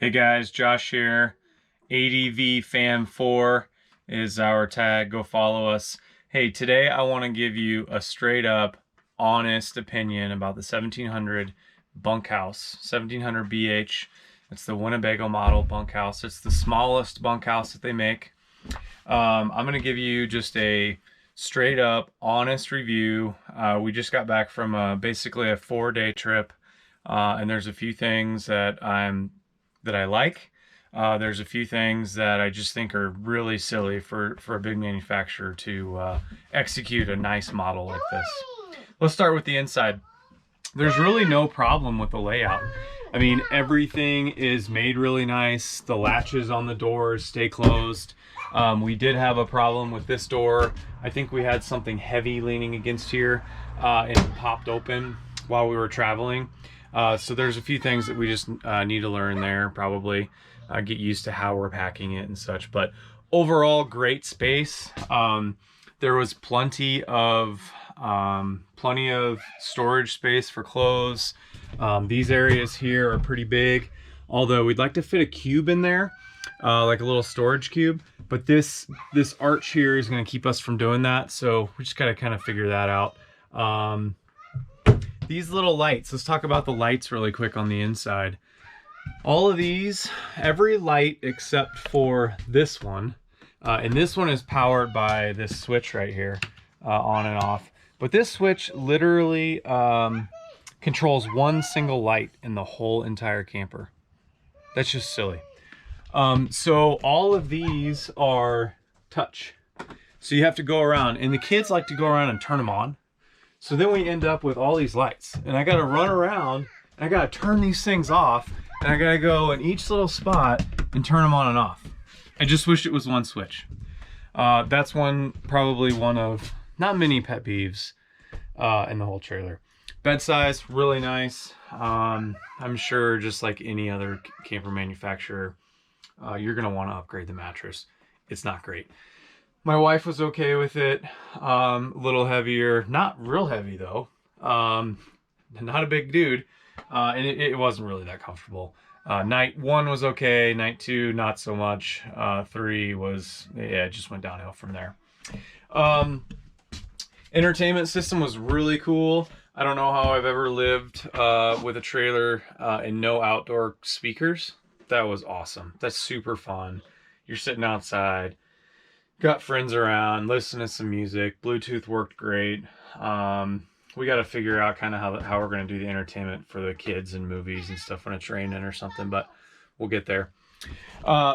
Hey guys, Josh here. ADV Fan 4 is our tag. Go follow us. Hey, today I want to give you a straight up, honest opinion about the 1700 bunkhouse. 1700 BH. It's the Winnebago model bunkhouse. It's the smallest bunkhouse that they make. I'm going to give you just a straight up, honest review. We just got back from basically a 4-day trip, and there's a few things that I like. There's a few things that I just think are really silly for a big manufacturer to execute a nice model like this. Let's start with the inside. There's really no problem with the layout. I mean, everything is made really nice. The latches on the doors stay closed. We did have a problem with this door. I think we had something heavy leaning against here and it popped open while we were traveling. So there's a few things that we just need to learn there, probably get used to how we're packing it and such. But overall, great space. There was plenty of storage space for clothes. These areas here are pretty big, although we'd like to fit a cube in there, like a little storage cube. But this arch here is going to keep us from doing that, so we just got to kind of figure that out. These little lights, let's talk about the lights really quick on the inside. All of these, every light except for this one, and this one is powered by this switch right here, on and off. But this switch literally controls one single light in the whole entire camper. That's just silly. So all of these are touch. So you have to go around, and the kids like to go around and turn them on. So then we end up with all these lights, and I gotta run around, and I gotta turn these things off, and I gotta go in each little spot and turn them on and off. I just wish it was one switch. That's probably one of not many pet peeves in the whole trailer. Bed size, really nice. I'm sure just like any other camper manufacturer, you're gonna wanna upgrade the mattress. It's not great. My wife was okay with it. A little heavier, not real heavy though. Not a big dude. And it wasn't really that comfortable. Night 1 was okay. Night 2, not so much. 3 was, yeah, it just went downhill from there. Entertainment system was really cool. I don't know how I've ever lived with a trailer and no outdoor speakers. That was awesome. That's super fun. You're sitting outside, got friends around, listening to some music. Bluetooth worked great. We got to figure out kind of how we're going to do the entertainment for the kids and movies and stuff when it's raining or something, but we'll get there.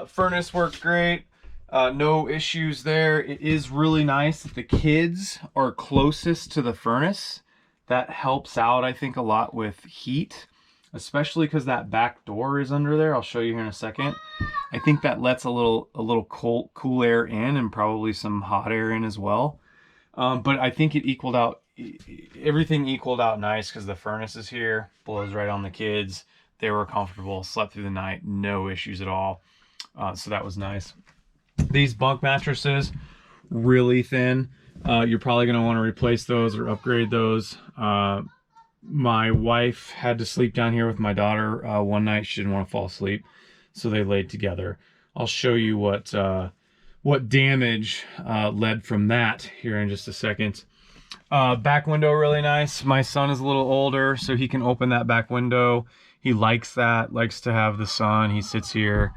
Furnace worked great. No issues there. It is really nice that the kids are closest to the furnace. That helps out, I think, a lot with heat, especially because that back door is under there. I'll show you here in a second. I think that lets a little cool air in and probably some hot air in as well. But I think everything equaled out nice because the furnace is here, blows right on the kids. They were comfortable, slept through the night, no issues at all. So that was nice. These bunk mattresses, really thin. You're probably going to want to replace those or upgrade those. My wife had to sleep down here with my daughter one night. She didn't want to fall asleep, so they laid together. I'll show you what damage led from that here in just a second. Back window, really nice. My son is a little older, so he can open that back window. He likes that, likes to have the sun. He sits here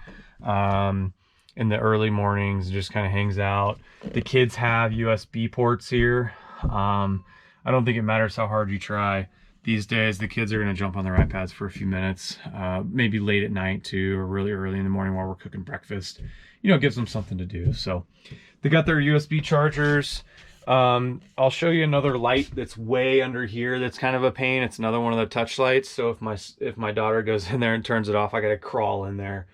in the early mornings and just kind of hangs out. The kids have USB ports here. I don't think it matters how hard you try. These days, the kids are going to jump on their iPads for a few minutes, maybe late at night too, or really early in the morning while we're cooking breakfast. You know, it gives them something to do. So they got their USB chargers. I'll show you another light that's way under here that's kind of a pain. It's another one of the touch lights. So if my daughter goes in there and turns it off, I got to crawl in there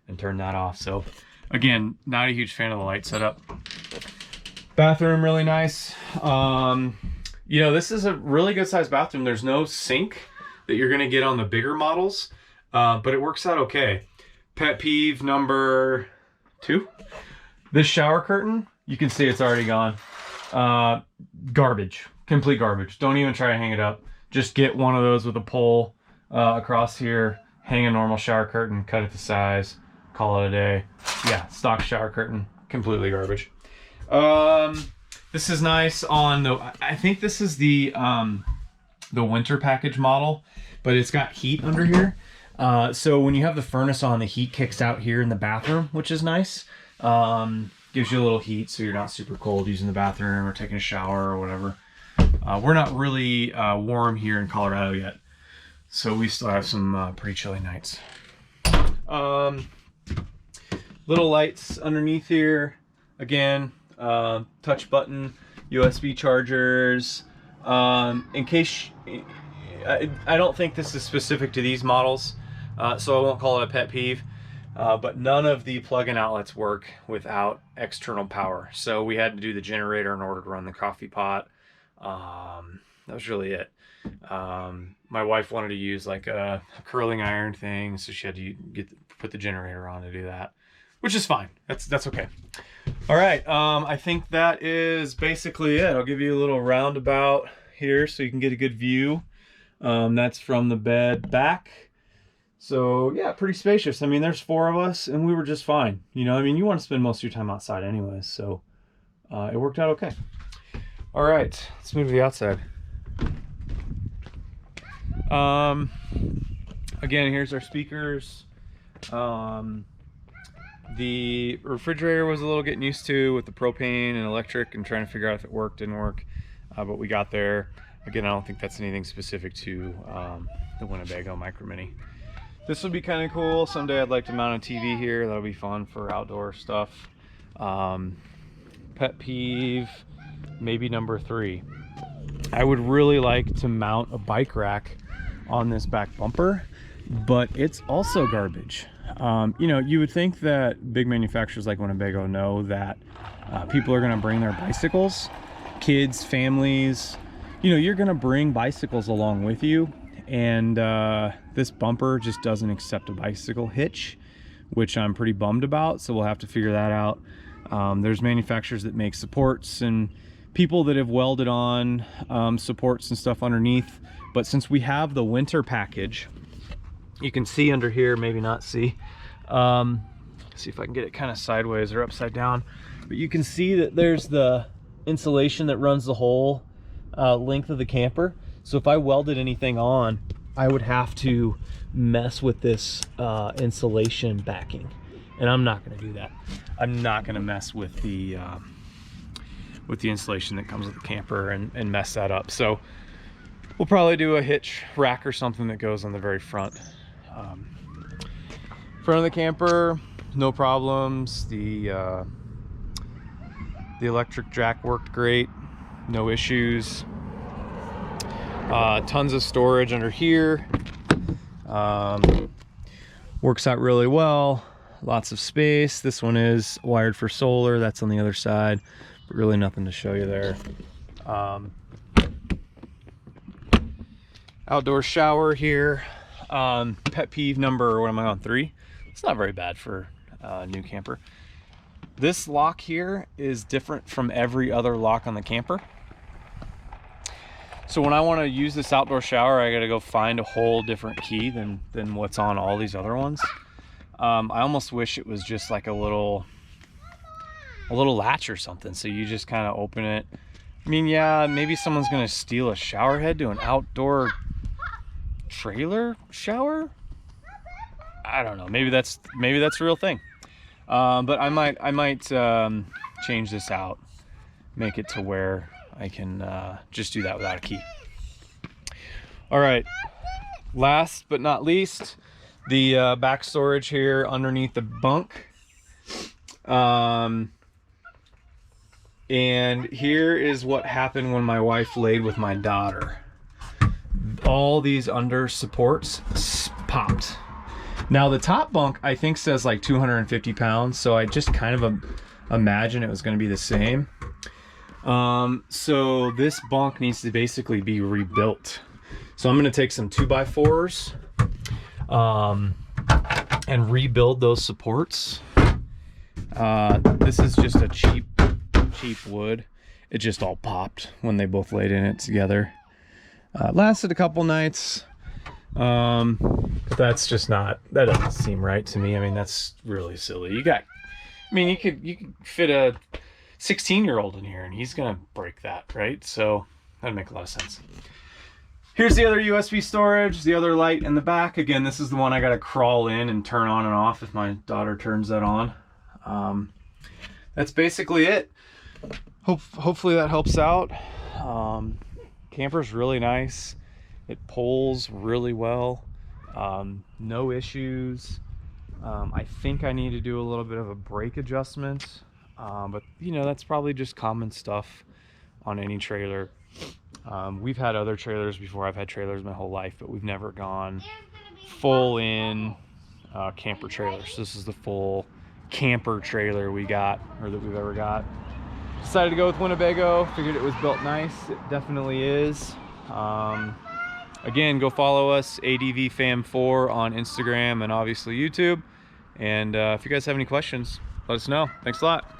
and turn that off. So again, not a huge fan of the light setup. Bathroom, really nice. You know, this is a really good sized bathroom. There's no sink that you're going to get on the bigger models, but it works out okay. Pet peeve number 2. This shower curtain, you can see it's already gone. Garbage, complete garbage. Don't even try to hang it up. Just get one of those with a pole across here, hang a normal shower curtain, cut it to size, call it a day. Yeah, stock shower curtain, completely garbage. This is nice on the, I think this is the winter package model, but it's got heat under here. So when you have the furnace on, the heat kicks out here in the bathroom, which is nice. Gives you a little heat so you're not super cold using the bathroom or taking a shower or whatever. We're not really warm here in Colorado yet, so we still have some pretty chilly nights. Little lights underneath here. Again, touch button, USB chargers. In case, I don't think this is specific to these models, so I won't call it a pet peeve, but none of the plug-in outlets work without external power. So we had to do the generator in order to run the coffee pot. That was really it. My wife wanted to use like a curling iron thing, so she had to put the generator on to do that, which is fine. That's okay. All right, I think that is basically it. I'll give you a little roundabout here so you can get a good view. That's from the bed back. So yeah, pretty spacious. I mean, there's 4 of us and we were just fine. You know, I mean, you want to spend most of your time outside anyways, so it worked out okay. All right, let's move to the outside. Again, here's our speakers. The refrigerator was a little getting used to with the propane and electric and trying to figure out if it worked, didn't work, but we got there. Again, I don't think that's anything specific to the Winnebago Micro Mini. This would be kind of cool. Someday I'd like to mount a TV here. That'll be fun for outdoor stuff. Pet peeve, maybe number 3. I would really like to mount a bike rack on this back bumper, but it's also garbage. You know, you would think that big manufacturers like Winnebago know that people are going to bring their bicycles, kids, families. You know, you're going to bring bicycles along with you, and this bumper just doesn't accept a bicycle hitch, which I'm pretty bummed about, so we'll have to figure that out. There's manufacturers that make supports and people that have welded on supports and stuff underneath, but since we have the winter package, you can see under here, maybe not see. See if I can get it kind of sideways or upside down, but you can see that there's the insulation that runs the whole length of the camper. So if I welded anything on, I would have to mess with this insulation backing, and I'm not going to do that. I'm not going to mess with the insulation that comes with the camper and mess that up. So we'll probably do a hitch rack or something that goes on the very front. Front of the camper, no problems. The electric jack worked great, no issues. Tons of storage under here. Works out really well. Lots of space. This one is wired for solar. That's on the other side, but really nothing to show you there. Outdoor shower here. Pet peeve number, what am I on, 3? It's not very bad for a new camper. This lock here is different from every other lock on the camper. So when I want to use this outdoor shower, I got to go find a whole different key than what's on all these other ones. I almost wish it was just like a little latch or something, so you just kind of open it. I mean, yeah, maybe someone's gonna steal a shower head to an outdoor trailer shower. I don't know. Maybe that's a real thing. But I might change this out, make it to where I can just do that without a key. All right. Last but not least, the back storage here underneath the bunk. And here is what happened when my wife laid with my daughter. All these under supports popped. Now the top bunk I think says like 250 pounds, so I just kind of imagine it was going to be the same. So this bunk needs to basically be rebuilt. So I'm going to take some 2x4s and rebuild those supports. This is just a cheap wood. It just all popped when they both laid in it together. Lasted a couple nights. But that's just not, that doesn't seem right to me. I mean, that's really silly. You could fit a 16-year-old in here and he's gonna break that, right? So that'd make a lot of sense. Here's the other USB storage, the other light in the back. Again, this is the one I gotta crawl in and turn on and off if my daughter turns that on. That's basically it. Hopefully that helps out. Camper's really nice. It pulls really well. No issues. I think I need to do a little bit of a brake adjustment, but you know, that's probably just common stuff on any trailer. We've had other trailers before. I've had trailers my whole life, but we've never gone full in camper trailers. This is the full camper trailer we got, or that we've ever got. Decided to go with Winnebago. Figured it was built nice. It definitely is. Again, go follow us, ADVFam4 on Instagram and obviously YouTube. And if you guys have any questions, let us know. Thanks a lot.